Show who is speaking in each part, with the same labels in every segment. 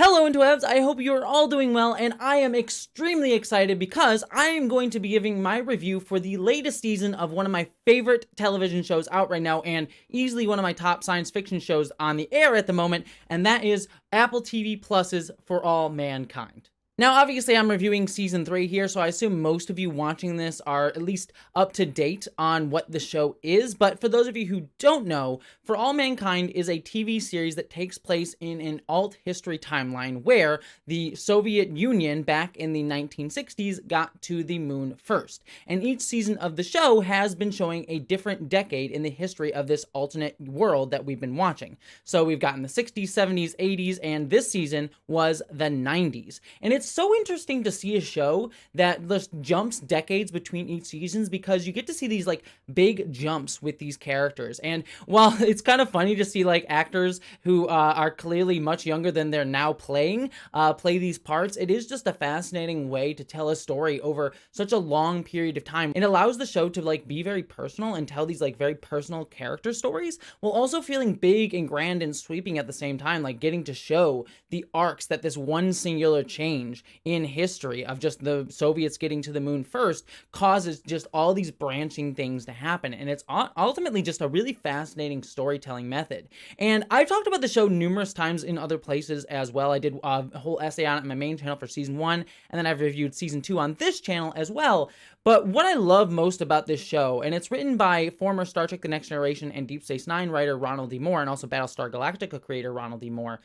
Speaker 1: Hello interwebs, I hope you are all doing well, and I am extremely excited because I am going to be giving my review for the latest season of one of my favorite television shows out right now, and easily one of my top science fiction shows on the air at the moment, and that is Apple TV Plus's For All Mankind. Now, obviously, I'm reviewing Season 3 here, so I assume most of you watching this are at least up to date on what the show is, but for those of you who don't know, For All Mankind is a TV series that takes place in an alt-history timeline where the Soviet Union, back in the 1960s, got to the moon first. And each season of the show has been showing a different decade in the history of this alternate world that we've been watching. So we've gotten the 60s, 70s, 80s, and this season was the 90s. And it's so interesting to see a show that just jumps decades between each seasons because you get to see these like big jumps with these characters. And while it's kind of funny to see like actors who are clearly much younger than they're now playing play these parts, it is just a fascinating way to tell a story over such a long period of time. It allows the show to like be very personal and tell these like very personal character stories while also feeling big and grand and sweeping at the same time, like getting to show the arcs that this one singular change in history of just the Soviets getting to the moon first causes just all these branching things to happen. And it's ultimately just a really fascinating storytelling method. And I've talked about the show numerous times in other places as well. I did a whole essay on it on my main channel for season 1, and then I've reviewed season 2 on this channel as well. But what I love most about this show, and it's written by former Star Trek The Next Generation and Deep Space Nine writer Ronald D. Moore, and also Battlestar Galactica creator Ronald D. Moore,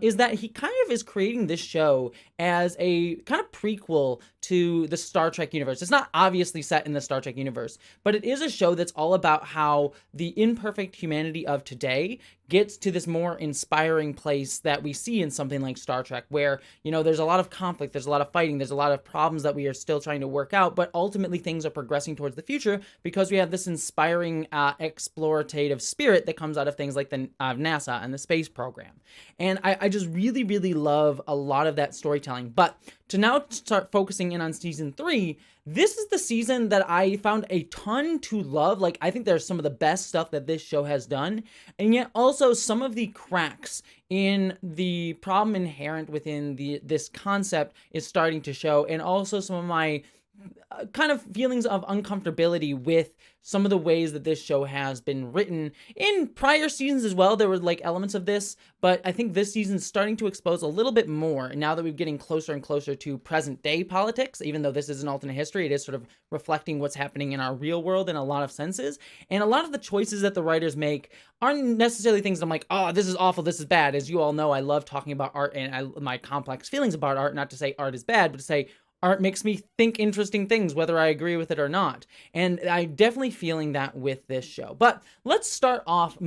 Speaker 1: is that he kind of is creating this show as a kind of prequel to the Star Trek universe. It's not obviously set in the Star Trek universe, but it is a show that's all about how the imperfect humanity of today gets to this more inspiring place that we see in something like Star Trek, where, you know, there's a lot of conflict, there's a lot of fighting, there's a lot of problems that we are still trying to work out, but ultimately things are progressing towards the future because we have this inspiring explorative spirit that comes out of things like the NASA and the space program. And I just really, really love a lot of that storytelling. But to now start focusing in on season 3, this is the season that I found a ton to love. Like, I think there's some of the best stuff that this show has done, and yet also some of the cracks in the problem inherent within this concept is starting to show, and also some of my kind of feelings of uncomfortability with some of the ways that this show has been written. In prior seasons as well, there were like elements of this, but I think this season's starting to expose a little bit more now that we're getting closer and closer to present day politics. Even though this is an alternate history, it is sort of reflecting what's happening in our real world in a lot of senses. And a lot of the choices that the writers make aren't necessarily things that I'm like, oh, this is awful, this is bad. As you all know, I love talking about art and my complex feelings about art, not to say art is bad, but to say art makes me think interesting things, whether I agree with it or not. And I'm definitely feeling that with this show. But let's start off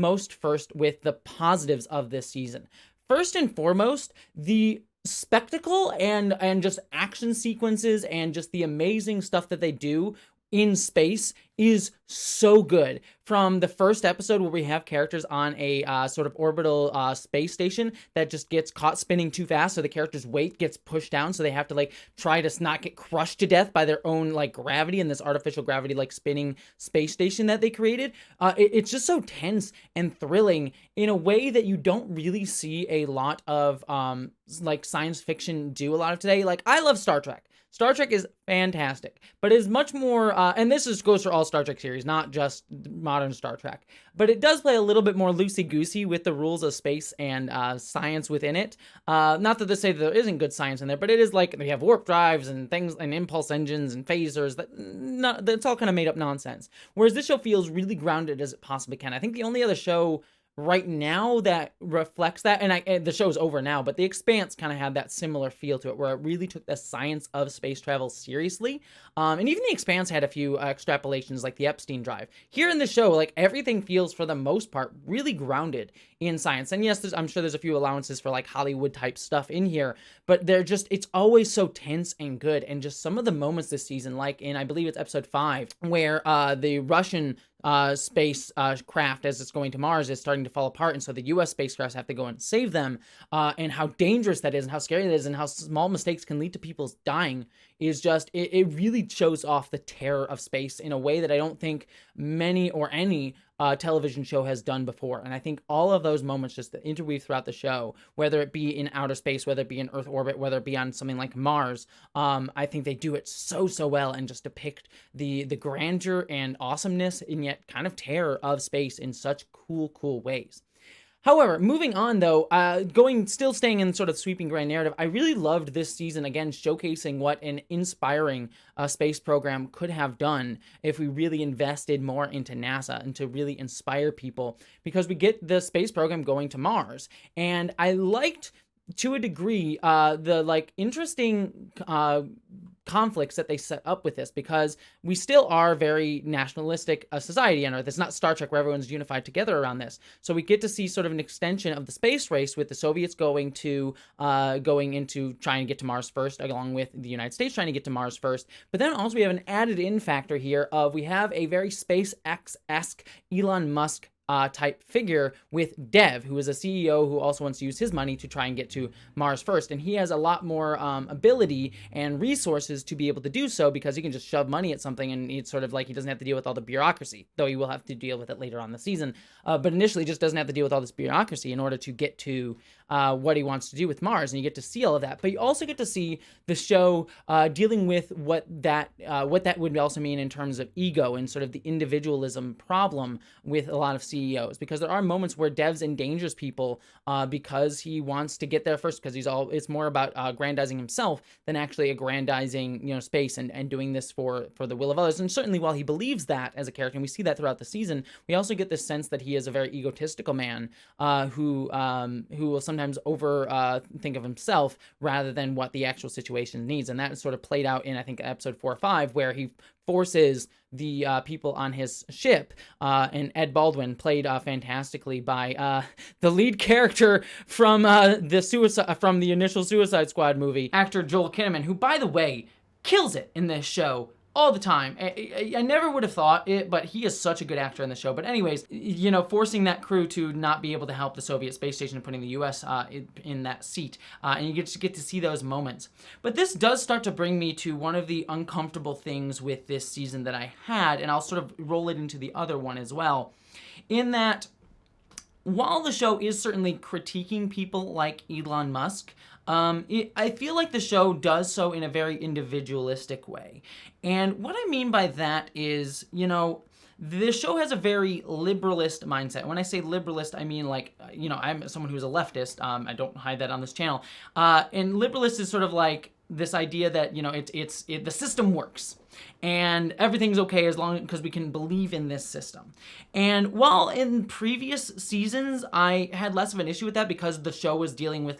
Speaker 1: first with the positives of this season. First and foremost, the spectacle and just action sequences and just the amazing stuff that they do in space is so good. From the first episode where we have characters on a sort of orbital space station that just gets caught spinning too fast, so the character's weight gets pushed down, so they have to like try to not get crushed to death by their own like gravity in this artificial gravity like spinning space station that they created. It's just so tense and thrilling in a way that you don't really see a lot of like science fiction do a lot of today. Like, I love Star Trek. Star Trek is fantastic, but it is much more, and this goes for all Star Trek series, not just modern Star Trek, but it does play a little bit more loosey-goosey with the rules of space and science within it. Not that to say that there isn't good science in there, but it is like, they have warp drives and things, and impulse engines and phasers, that's all kind of made up nonsense. Whereas this show feels really grounded as it possibly can. I think the only other show right now that reflects that, and the show's over now, but The Expanse kind of had that similar feel to it, where it really took the science of space travel seriously. And even The Expanse had a few extrapolations, like the Epstein drive. Here in the show, like, everything feels, for the most part, really grounded in science. And yes, I'm sure there's a few allowances for like Hollywood type stuff in here, but it's always so tense and good. And just some of the moments this season, like in, I believe it's episode 5, where the Russian space craft, as it's going to Mars, is starting to fall apart, and so the US spacecrafts have to go and save them, and how dangerous that is, and how scary that is, and how small mistakes can lead to people dying, is just, it really shows off the terror of space in a way that I don't think many or any television show has done before. And I think all of those moments just interweave throughout the show, whether it be in outer space, whether it be in Earth orbit, whether it be on something like Mars, I think they do it so well and just depict the grandeur and awesomeness and yet kind of terror of space in such cool ways. However, moving on though, still staying in sort of sweeping grand narrative, I really loved this season, again, showcasing what an inspiring space program could have done if we really invested more into NASA and to really inspire people, because we get the space program going to Mars. And I liked, to a degree, the interesting conflicts that they set up with this, because we still are very nationalistic society on Earth. It's not Star Trek where everyone's unified together around this. So we get to see sort of an extension of the space race, with the Soviets going into trying to get to Mars first, along with the United States trying to get to Mars first. But then also we have an added in factor here of we have a very SpaceX-esque Elon Musk type figure with Dev, who is a CEO who also wants to use his money to try and get to Mars first. And he has a lot more ability and resources to be able to do so, because he can just shove money at something and it's sort of like he doesn't have to deal with all the bureaucracy, though he will have to deal with it later on in the season. But initially just doesn't have to deal with all this bureaucracy in order to get to what he wants to do with Mars. And you get to see all of that. But you also get to see the show dealing with what that would also mean in terms of ego and sort of the individualism problem with a lot of CEOs, because there are moments where Devs endangers people because he wants to get there first, because it's more about aggrandizing himself than actually aggrandizing space and doing this for the will of others. And certainly while he believes that as a character, and we see that throughout the season, we also get this sense that he is a very egotistical man who will sometimes think of himself rather than what the actual situation needs. And that is sort of played out in, I think, episode 4 or 5, where he forces the people on his ship, and Ed Baldwin, played fantastically by the lead character from the initial Suicide Squad movie, actor Joel Kinnaman, who, by the way, kills it in this show all the time. I never would have thought it, but he is such a good actor in the show. But anyways, forcing that crew to not be able to help the Soviet space station and putting the U.S. in that seat. And you get to see those moments. But this does start to bring me to one of the uncomfortable things with this season that I had, and I'll sort of roll it into the other one as well, in that while the show is certainly critiquing people like Elon Musk, I feel like the show does so in a very individualistic way. And what I mean by that is, the show has a very liberalist mindset. When I say liberalist, I mean I'm someone who's a leftist. I don't hide that on this channel. And liberalist is sort of like this idea that, the system works and everything's okay as long because we can believe in this system. And while in previous seasons I had less of an issue with that, because the show was dealing with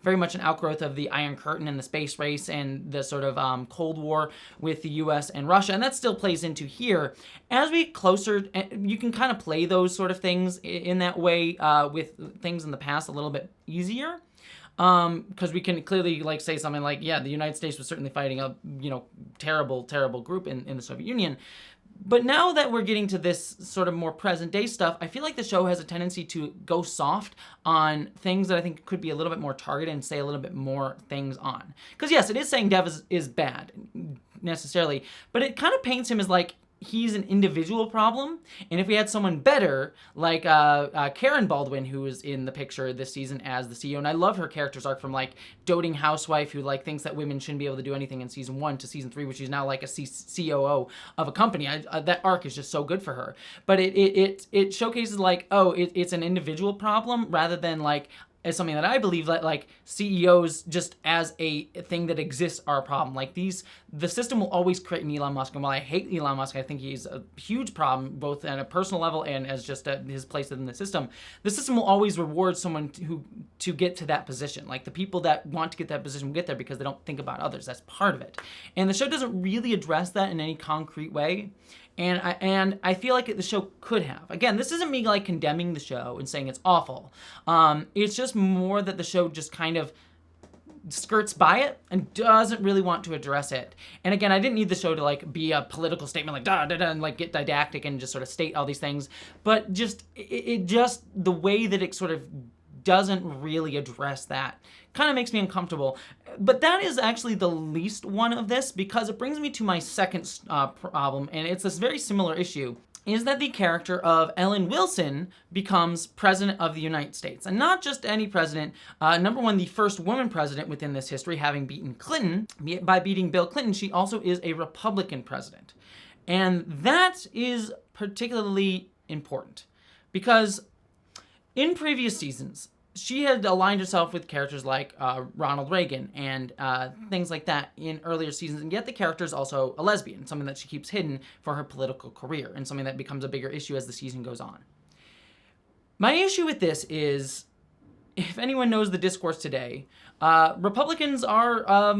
Speaker 1: very much an outgrowth of the Iron Curtain and the space race and the sort of Cold War with the US and Russia, and that still plays into here. As we get closer, you can kind of play those sort of things in that way with things in the past a little bit easier. Because we can clearly say something like, yeah, the United States was certainly fighting a terrible group in the Soviet Union. But now that we're getting to this sort of more present day stuff, I feel like the show has a tendency to go soft on things that I think could be a little bit more targeted and say a little bit more things on. Because yes, it is saying Dev is bad necessarily, but it kind of paints him as he's an individual problem. And if we had someone better, like Karen Baldwin, who is in the picture this season as the CEO, and I love her character's arc from doting housewife who thinks that women shouldn't be able to do anything in season 1 to season 3, which she's now a COO of a company. That arc is just so good for her. But it showcases it's an individual problem rather than as something that I believe that CEOs just as a thing that exists are a problem. The system will always create an Elon Musk, and while I hate Elon Musk, I think he's a huge problem both at a personal level and as just his place in the system will always reward someone to get to that position. The people that want to get that position will get there because they don't think about others. That's part of it. And the show doesn't really address that in any concrete way. And I feel like the show could have. Again, this isn't me condemning the show and saying it's awful. It's just more that the show just kind of skirts by it and doesn't really want to address it. And again, I didn't need the show to be a political statement and get didactic and just sort of state all these things. But just the way that it sort of doesn't really address that kind of makes me uncomfortable. But that is actually the least one of this, because it brings me to my second problem, and it's this very similar issue. is that the character of Ellen Wilson becomes president of the United States. And not just any president, number one, the first woman president within this history, having beaten Clinton. By beating Bill Clinton, she also is a Republican president. And that is particularly important because in previous seasons, she had aligned herself with characters like Ronald Reagan and things like that in earlier seasons, and yet the character is also a lesbian, something that she keeps hidden for her political career, and something that becomes a bigger issue as the season goes on. My issue with this is, if anyone knows the discourse today, Republicans are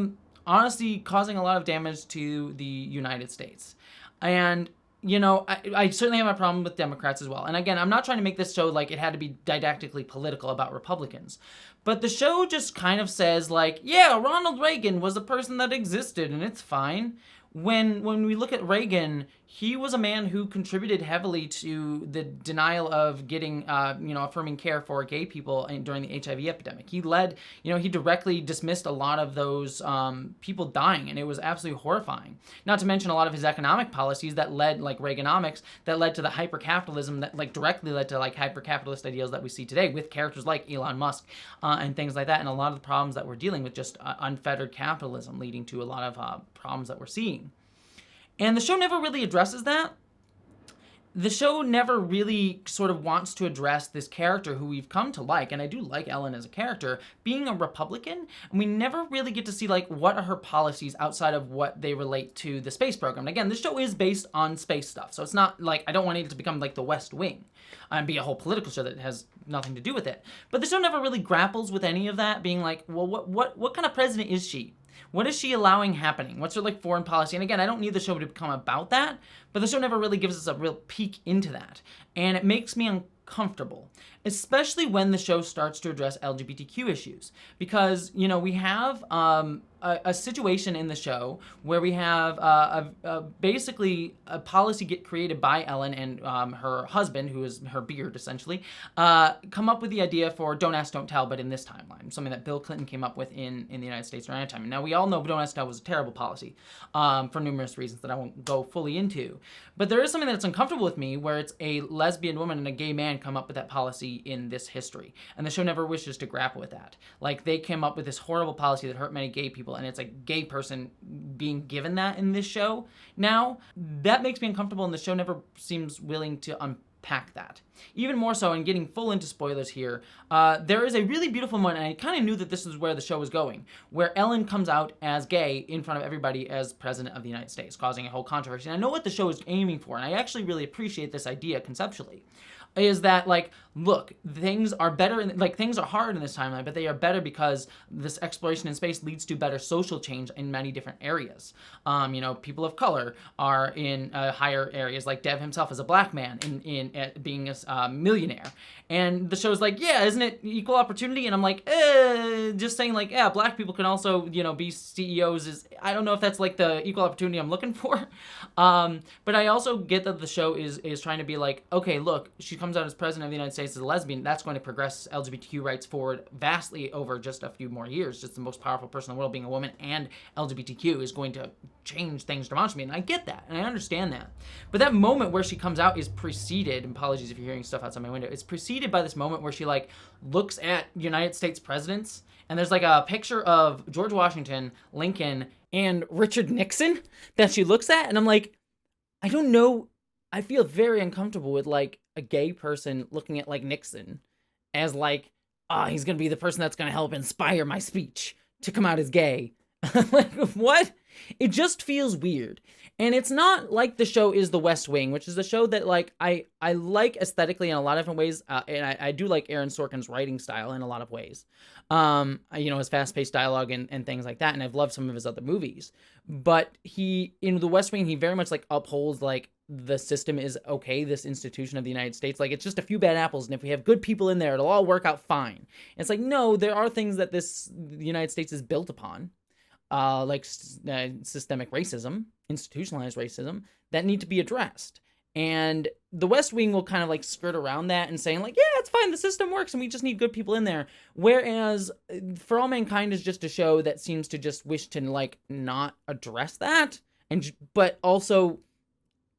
Speaker 1: honestly causing a lot of damage to the United States. And you know, I certainly have a problem with Democrats as well. And again, I'm not trying to make this show like it had to be didactically political about Republicans. But the show just kind of says like, yeah, Ronald Reagan was a person that existed and it's fine. When we look at Reagan, he was a man who contributed heavily to the denial of getting, affirming care for gay people during the HIV epidemic. He led, he directly dismissed a lot of those people dying, and it was absolutely horrifying. Not to mention a lot of his economic policies that led, like Reaganomics, that led to the hyper-capitalism that, like, directly led to, like, hyper-capitalist ideals that we see today with characters like Elon Musk and things like that, and a lot of the problems that we're dealing with, just unfettered capitalism leading to a lot of problems that we're seeing. And the show never really addresses that. The show never really sort of wants to address this character who we've come to like, and I do like Ellen as a character, being a Republican, and we never really get to see, like, what are her policies outside of what they relate to the space program. And again, this show is based on space stuff, so it's not like, I don't want it to become like The West Wing and be a whole political show that has nothing to do with it. But the show never really grapples with any of that, being like, well, what kind of president is she? What is she allowing happening? What's her, like, foreign policy? And again, I don't need the show to become about that, but the show never really gives us a real peek into that. And it makes me uncomfortable, especially when the show starts to address LGBTQ issues. Because, we have a situation in the show where we have basically a policy get created by Ellen and her husband, who is her beard, essentially, come up with the idea for Don't Ask, Don't Tell, but in this timeline, something that Bill Clinton came up with in the United States around that time. And now we all know Don't Ask, Don't Tell was a terrible policy for numerous reasons that I won't go fully into. But there is something that's uncomfortable with me where it's a lesbian woman and a gay man come up with that policy in this history. And the show never wishes to grapple with that. Like, they came up with this horrible policy that hurt many gay people, and it's a gay person being given that in this show. Now, that makes me uncomfortable, and the show never seems willing to unpack that. Even more so, and getting full into spoilers here, there is a really beautiful moment, and I kind of knew that this is where the show was going, where Ellen comes out as gay in front of everybody as president of the United States, causing a whole controversy. And I know what the show is aiming for, and I actually really appreciate this idea conceptually, is that, like, look, things are better, things are hard in this timeline, but they are better because this exploration in space leads to better social change in many different areas. People of color are in higher areas, like Dev himself is a black man in being a millionaire. And the show's like, yeah, isn't it equal opportunity? And I'm like, just saying, like, yeah, black people can also, be CEOs I don't know if that's, like, the equal opportunity I'm looking for. But I also get that the show is trying to be like, okay, look, she comes out as president of the United States as a lesbian. That's going to progress LGBTQ rights forward vastly over just a few more years. Just the most powerful person in the world being a woman and LGBTQ is going to change things demonstrably. And I get that, and I understand that. But that moment where she comes out is preceded, and apologies if you're hearing stuff outside my window, it's preceded by this moment where she, like, looks at United States presidents, and there's, like, a picture of George Washington, Lincoln, and Richard Nixon that she looks at, and I'm like, I don't know, I feel very uncomfortable with, like, a gay person looking at, like, Nixon as, like, he's gonna be the person that's gonna help inspire my speech to come out as gay. Like, what? It just feels weird. And it's not like the show is The West Wing, which is a show that, like, I like aesthetically in a lot of different ways, and I do like Aaron Sorkin's writing style in a lot of ways. His fast-paced dialogue and things like that, and I've loved some of his other movies. But in The West Wing, he very much, like, upholds, like, the system is okay, this institution of the United States, like, it's just a few bad apples, and if we have good people in there, it'll all work out fine. And it's like, no, there are things that the United States is built upon, like systemic racism, institutionalized racism, that need to be addressed. And The West Wing will kind of, like, skirt around that and saying, like, yeah, it's fine, the system works and we just need good people in there. Whereas For All Mankind is just a show that seems to just wish to, like, not address that, but also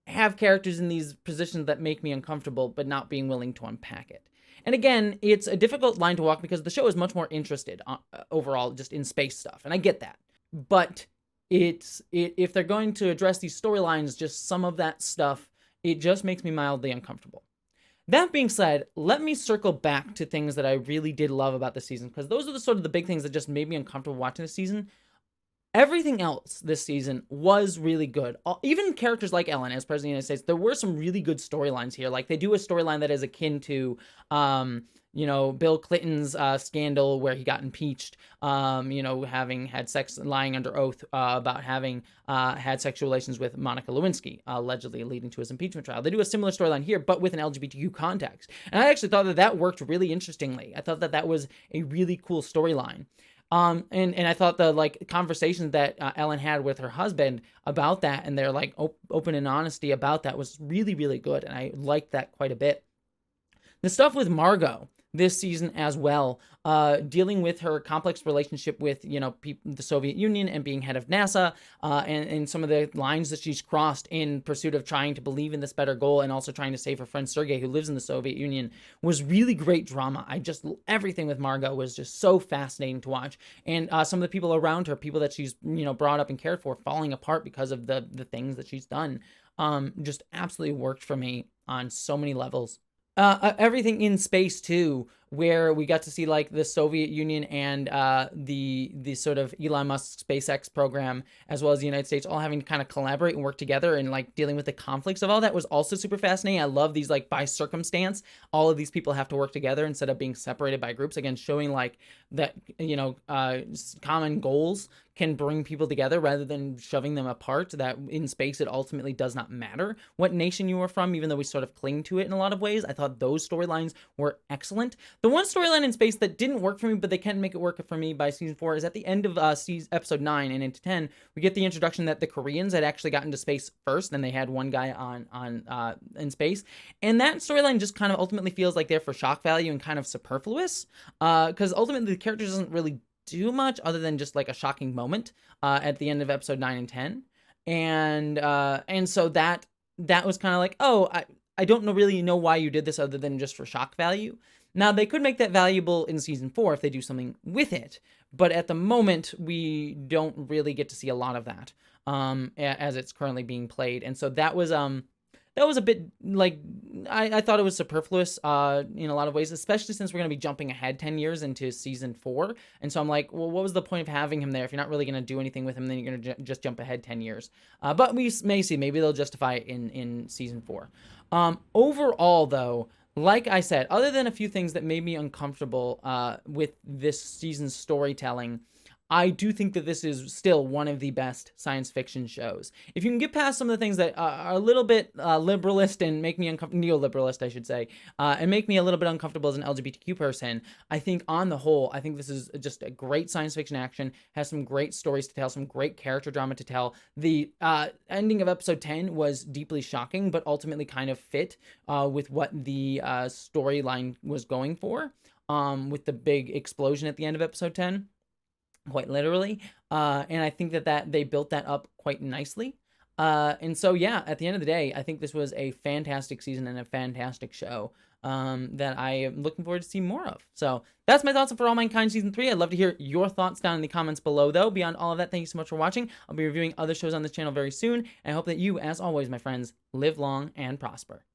Speaker 1: have characters in these positions that make me uncomfortable, but not being willing to unpack it. And again, it's a difficult line to walk because the show is much more interested overall just in space stuff, and I get that. But if they're going to address these storylines, just some of that stuff, it just makes me mildly uncomfortable. That being said, let me circle back to things that I really did love about the season, because those are the sort of the big things that just made me uncomfortable watching the season. Everything else this season was really good. Even characters like Ellen as President of the United States, there were some really good storylines here. Like, they do a storyline that is akin to, Bill Clinton's scandal where he got impeached, having had sex, lying under oath about having had sexual relations with Monica Lewinsky, allegedly leading to his impeachment trial. They do a similar storyline here, but with an LGBTQ context. And I actually thought that worked really interestingly. I thought that was a really cool storyline. And I thought the conversations that Ellen had with her husband about that, and their open and honesty about that, was really, really good, and I liked that quite a bit. The stuff with Margot this season as well, dealing with her complex relationship with, the Soviet Union and being head of NASA, and some of the lines that she's crossed in pursuit of trying to believe in this better goal and also trying to save her friend Sergei, who lives in the Soviet Union, was really great drama. Everything with Margot was just so fascinating to watch. And some of the people around her, people that she's, brought up and cared for, falling apart because of the things that she's done, just absolutely worked for me on so many levels. Everything in space too, where we got to see the Soviet Union and the sort of Elon Musk SpaceX program, as well as the United States, all having to kind of collaborate and work together, and dealing with the conflicts of all that was also super fascinating. I love these by circumstance, all of these people have to work together instead of being separated by groups. Again, showing that common goals can bring people together rather than shoving them apart. That in space, it ultimately does not matter what nation you are from, even though we sort of cling to it in a lot of ways. I thought those storylines were excellent. The one storyline in space that didn't work for me, but they can make it work for me by season 4, is at the end of episode 9 and into 10, we get the introduction that the Koreans had actually gotten to space first, and they had one guy on in space, and that storyline just kind of ultimately feels like they're for shock value and kind of superfluous, because ultimately the character doesn't really do much other than just a shocking moment at the end of episode 9 and 10, and so that was kind of I don't really know why you did this other than just for shock value. Now, they could make that valuable in season 4 if they do something with it, but at the moment we don't really get to see a lot of that as it's currently being played, and so that was a bit I thought it was superfluous in a lot of ways, especially since we're going to be jumping ahead 10 years into season 4. And so I'm like, well, what was the point of having him there if you're not really going to do anything with him? Then you're going to just jump ahead 10 years. But we may see, maybe they'll justify it in season 4. Overall, though, like I said, other than a few things that made me uncomfortable with this season's storytelling, I do think that this is still one of the best science fiction shows. If you can get past some of the things that are a little bit liberalist and make me neoliberalist, I should say, and make me a little bit uncomfortable as an LGBTQ person, I think on the whole, I think this is just a great science fiction action, has some great stories to tell, some great character drama to tell. The ending of episode 10 was deeply shocking, but ultimately kind of fit with what the storyline was going for, with the big explosion at the end of episode 10. Quite literally, and I think that they built that up quite nicely, and so yeah, at the end of the day, I think this was a fantastic season and a fantastic show that I am looking forward to see more of. So that's my thoughts on For All Mankind season 3. I'd love to hear your thoughts down in the comments below, though. Beyond all of that, thank you so much for watching. I'll be reviewing other shows on this channel very soon, and I hope that you, as always, my friends, live long and prosper.